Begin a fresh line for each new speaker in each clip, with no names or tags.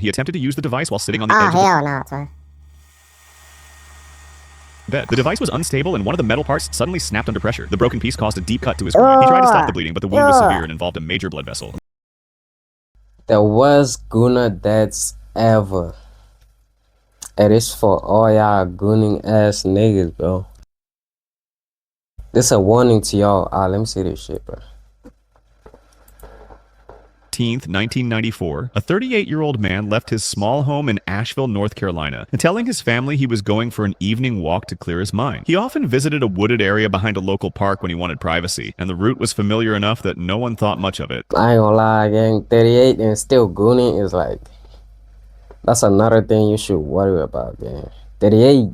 He attempted to use the device while sitting on the
Oh,
edge of the
hell no, son.
bed. The device was unstable and one of the metal parts suddenly snapped under pressure. The broken piece caused a deep cut to his groin. He tried to stop the bleeding, but the wound was severe and involved a major blood vessel.
The worst Gooner deaths ever. It is for all y'all gooning ass niggas, bro. This a warning to y'all. Let me see this shit, bro.
1994, a 38-year-old man left his small home in Asheville, North Carolina, telling his family he was going for an evening walk to clear his mind. He often visited a wooded area behind a local park when he wanted privacy, and the route was familiar enough that no one thought much of it.
I ain't gonna lie, gang. 38 and still gooning is like, that's another thing you should worry about, gang. 38.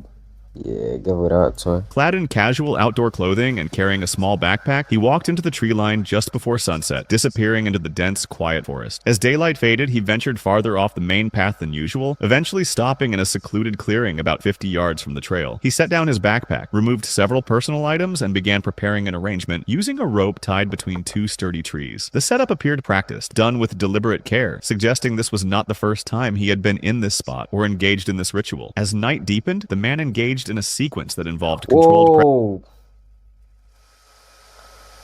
Yeah, give it up to him.
Clad in casual outdoor clothing and carrying a small backpack, he walked into the tree line just before sunset, disappearing into the dense, quiet forest. As daylight faded, he ventured farther off the main path than usual, eventually stopping in a secluded clearing about 50 yards from the trail. He set down his backpack, removed several personal items, and began preparing an arrangement using a rope tied between two sturdy trees. The setup appeared practiced, done with deliberate care, suggesting this was not the first time he had been in this spot or engaged in this ritual. As night deepened, the man engaged in a sequence that involved controlled
Whoa.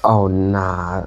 Oh, nah.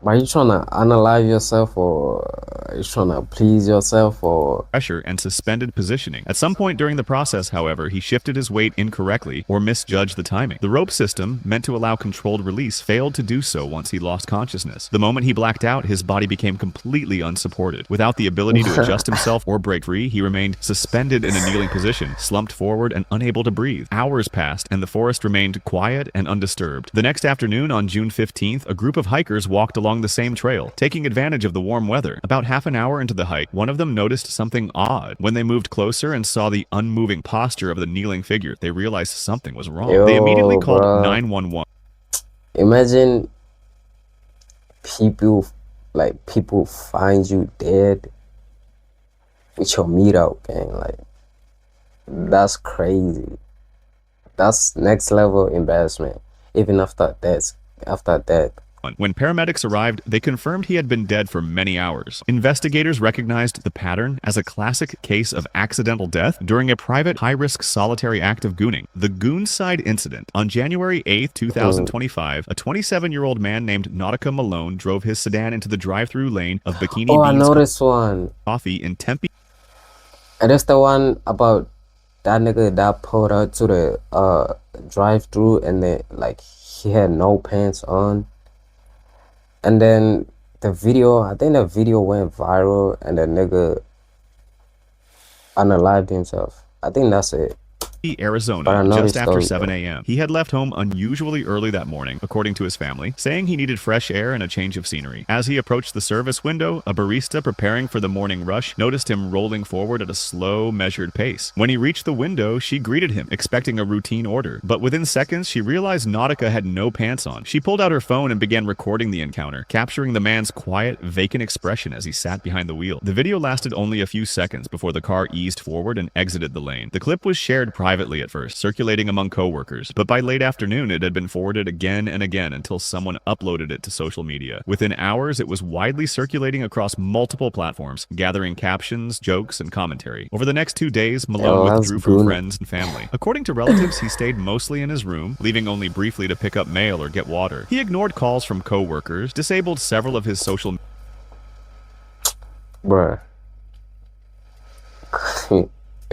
Are you trying to unalive yourself, or are you trying to please yourself, or
pressure and suspended positioning. At some point during the process, however, he shifted his weight incorrectly or misjudged the timing. The rope system, meant to allow controlled release, failed to do so once he lost consciousness. The moment he blacked out, his body became completely unsupported. Without the ability to adjust himself or break free, he remained suspended in a kneeling position, slumped forward and unable to breathe. Hours passed, and the forest remained quiet and undisturbed. The next afternoon, on June 15th, a group of hikers walked along the same trail, taking advantage of the warm weather. About half an hour into the hike, one of them noticed something odd. When they moved closer and saw the unmoving posture of the kneeling figure, they realized something was wrong. They immediately called 911.
Imagine people find you dead with your meat out, gang. Like, that's crazy. That's next level embarrassment. Even after that.
When paramedics arrived, they confirmed he had been dead for many hours. Investigators recognized the pattern as a classic case of accidental death during a private high-risk solitary act of gooning. The Goonside incident. On January 8, 2025, a 27-year-old man named Nautica Malone drove his sedan into the drive-through lane of Bikini
Oh, I
Beans
know this one.
Coffee in Tempe.
And that's the one about that nigga that pulled up to the drive-through and then, like, he had no pants on. And then I think the video went viral and the nigga unalived himself. I think that's it.
Arizona, just after 7 a.m. He had left home unusually early that morning, according to his family, saying he needed fresh air and a change of scenery. As he approached the service window, a barista preparing for the morning rush noticed him rolling forward at a slow, measured pace. When he reached the window, she greeted him, expecting a routine order. But within seconds, she realized Nautica had no pants on. She pulled out her phone and began recording the encounter, capturing the man's quiet, vacant expression as he sat behind the wheel. The video lasted only a few seconds before the car eased forward and exited the lane. The clip was shared privately at first, circulating among coworkers, but by late afternoon it had been forwarded again and again until someone uploaded it to social media. Within hours, it was widely circulating across multiple platforms, gathering captions, jokes, and commentary. Over the next 2 days, Malone withdrew from friends and family. According to relatives, he stayed mostly in his room, leaving only briefly to pick up mail or get water. He ignored calls from coworkers, disabled several of his social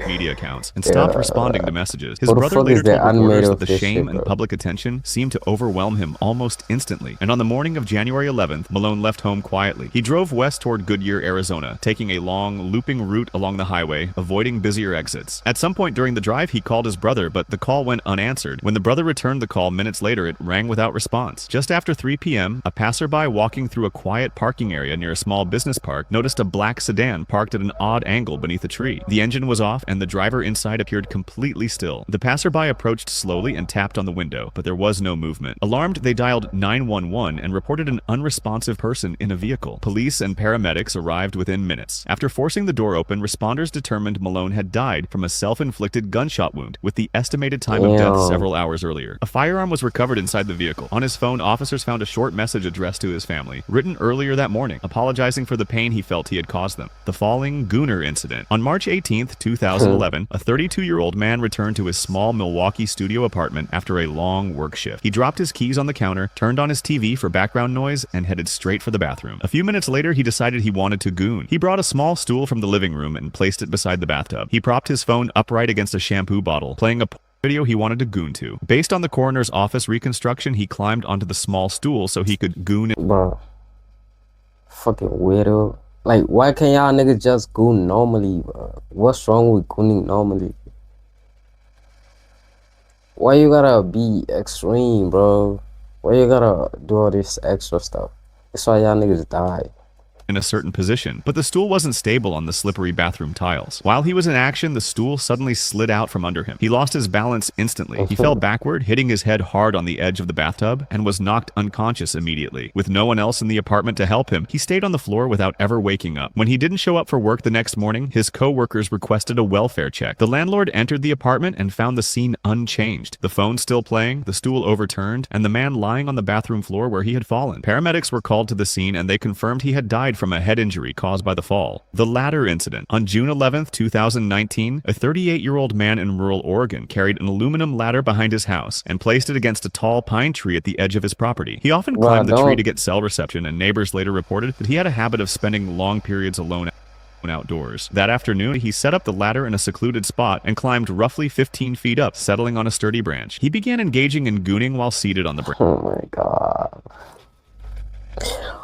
media accounts, and stopped responding to messages. His brother later told reporters that the shame and public attention seemed to overwhelm him almost instantly. And on the morning of January 11th, Malone left home quietly. He drove west toward Goodyear, Arizona, taking a long, looping route along the highway, avoiding busier exits. At some point during the drive, he called his brother, but the call went unanswered. When the brother returned the call minutes later, it rang without response. Just after 3 p.m., a passerby walking through a quiet parking area near a small business park noticed a black sedan parked at an odd angle beneath a tree. The engine was off, and and the driver inside appeared completely still. The passerby approached slowly and tapped on the window, but there was no movement. Alarmed, they dialed 911 and reported an unresponsive person in a vehicle. Police and paramedics arrived within minutes. After forcing the door open, responders determined Malone had died from a self-inflicted gunshot wound, with the estimated time of death several hours earlier. A firearm was recovered inside the vehicle. On his phone, officers found a short message addressed to his family, written earlier that morning, apologizing for the pain he felt he had caused them. The falling Gooner incident. On March 18, 2011, a 32-year-old man returned to his small Milwaukee studio apartment after a long work shift. He dropped his keys on the counter, turned on his TV for background noise, and headed straight for the bathroom. A few minutes later, he decided he wanted to goon. He brought a small stool from the living room and placed it beside the bathtub. He propped his phone upright against a shampoo bottle, playing a video he wanted to goon to. Based on the coroner's office reconstruction, he climbed onto the small stool so he could goon it.
Bro, fucking weirdo. Like, why can't y'all niggas just goon normally, bro? What's wrong with gooning normally? Why you gotta be extreme, bro? Why you gotta do all this extra stuff? That's why y'all niggas die.
In a certain position, but the stool wasn't stable on the slippery bathroom tiles. While he was in action, the stool suddenly slid out from under him. He lost his balance instantly. He fell backward, hitting his head hard on the edge of the bathtub, and was knocked unconscious immediately. With no one else in the apartment to help him, he stayed on the floor without ever waking up. When he didn't show up for work the next morning, his co-workers requested a welfare check. The landlord entered the apartment and found the scene unchanged. The phone still playing, the stool overturned, and the man lying on the bathroom floor where he had fallen. Paramedics were called to the scene and they confirmed he had died from a head injury caused by the fall. The ladder incident. On June 11, 2019, a 38-year-old man in rural Oregon carried an aluminum ladder behind his house and placed it against a tall pine tree at the edge of his property. He often climbed the tree to get cell reception, and neighbors later reported that he had a habit of spending long periods alone outdoors. That afternoon, he set up the ladder in a secluded spot and climbed roughly 15 feet up, settling on a sturdy branch. He began engaging in gooning while seated on the branch.
Oh my god.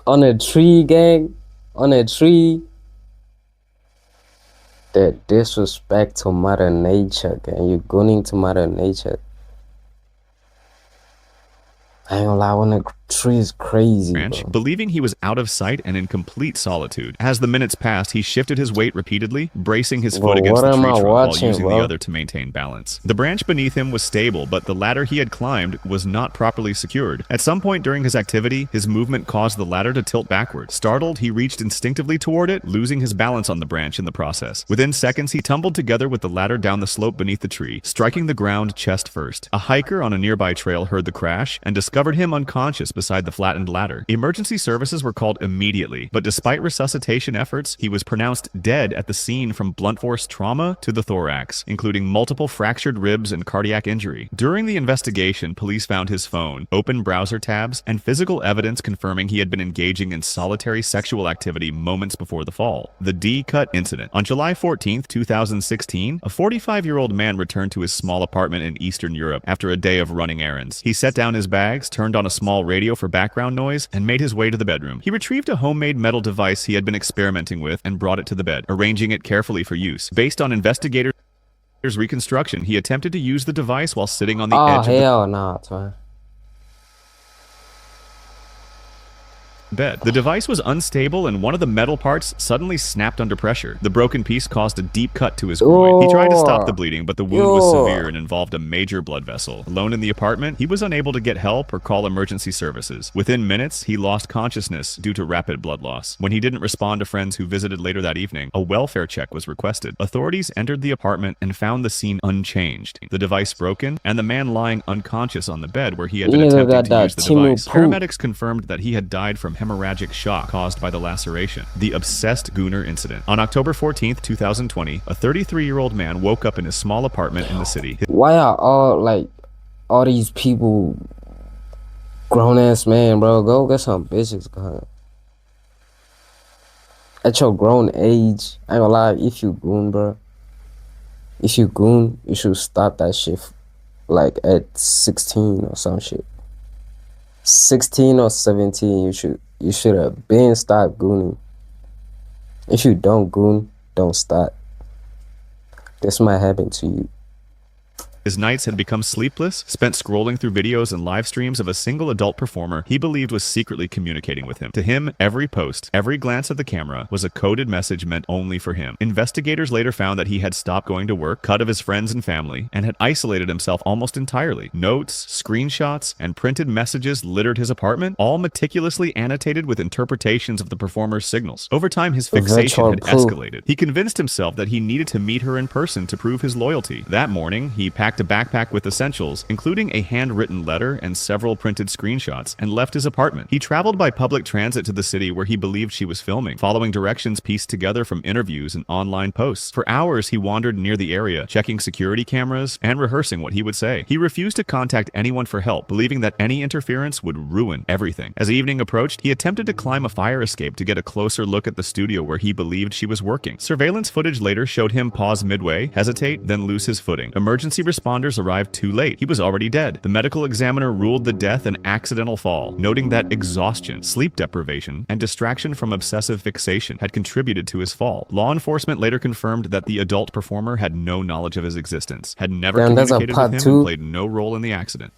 On a tree, gang? On a tree? The disrespect to Mother Nature, gang. You gooning to Mother Nature. I ain't gonna lie, when a tree is crazy,
branch,
bro.
Believing he was out of sight and in complete solitude. As the minutes passed, he shifted his weight repeatedly, bracing his foot against the tree trunk while using the other to maintain balance. The branch beneath him was stable, but the ladder he had climbed was not properly secured. At some point during his activity, his movement caused the ladder to tilt backward. Startled, he reached instinctively toward it, losing his balance on the branch in the process. Within seconds, he tumbled together with the ladder down the slope beneath the tree, striking the ground chest first. A hiker on a nearby trail heard the crash and discovered him unconscious beside the flattened ladder. Emergency services were called immediately, but despite resuscitation efforts, he was pronounced dead at the scene from blunt force trauma to the thorax, including multiple fractured ribs and cardiac injury. During the investigation, police found his phone, open browser tabs, and physical evidence confirming he had been engaging in solitary sexual activity moments before the fall. The D-Cut incident. On July 14, 2016, a 45-year-old man returned to his small apartment in Eastern Europe after a day of running errands. He set down his bags, turned on a small radio for background noise, and made his way to the bedroom. He retrieved a homemade metal device he had been experimenting with and brought it to the bed, arranging it carefully for use. Based on investigators' reconstruction, he attempted to use the device while sitting on the edge of the
hell nah, man.
bed. The device was unstable and one of the metal parts suddenly snapped under pressure. The broken piece caused a deep cut to his groin. He tried to stop the bleeding, but the wound was severe and involved a major blood vessel. Alone in the apartment, he was unable to get help or call emergency services. Within minutes, he lost consciousness due to rapid blood loss. When he didn't respond to friends who visited later that evening, a welfare check was requested. Authorities entered the apartment and found the scene unchanged. The device broken, and the man lying unconscious on the bed where he had been attempting to use the device. Paramedics confirmed that he had died from hemorrhagic shock caused by the laceration. The obsessed Gooner incident. On October 14th, 2020, a 33-year-old man woke up in his small apartment in the city.
Why are all these people grown-ass man, bro? Go get some bitches, God. At your grown age, I ain't gonna lie, if you goon, bro. If you goon, you should stop that shit like at 16 or some shit. 16 or 17, you should have been stopped gooning. If you don't goon, don't stop. This might happen to you.
His nights had become sleepless, spent scrolling through videos and live streams of a single adult performer he believed was secretly communicating with him. To him, every post, every glance at the camera was a coded message meant only for him. Investigators later found that he had stopped going to work, cut of his friends and family, and had isolated himself almost entirely. Notes, screenshots, and printed messages littered his apartment, all meticulously annotated with interpretations of the performer's signals. Over time, his fixation had escalated. He convinced himself that he needed to meet her in person to prove his loyalty. That morning, he packed a backpack with essentials, including a handwritten letter and several printed screenshots, and left his apartment. He traveled by public transit to the city where he believed she was filming, following directions pieced together from interviews and online posts. For hours, he wandered near the area, checking security cameras and rehearsing what he would say. He refused to contact anyone for help, believing that any interference would ruin everything. As evening approached, he attempted to climb a fire escape to get a closer look at the studio where he believed she was working. Surveillance footage later showed him pause midway, hesitate, then lose his footing. Emergency responders arrived too late. He was already dead. The medical examiner ruled the death an accidental fall, noting that exhaustion, sleep deprivation, and distraction from obsessive fixation had contributed to his fall. Law enforcement later confirmed that the adult performer had no knowledge of his existence, had never communicated with him, and played no role in the accident.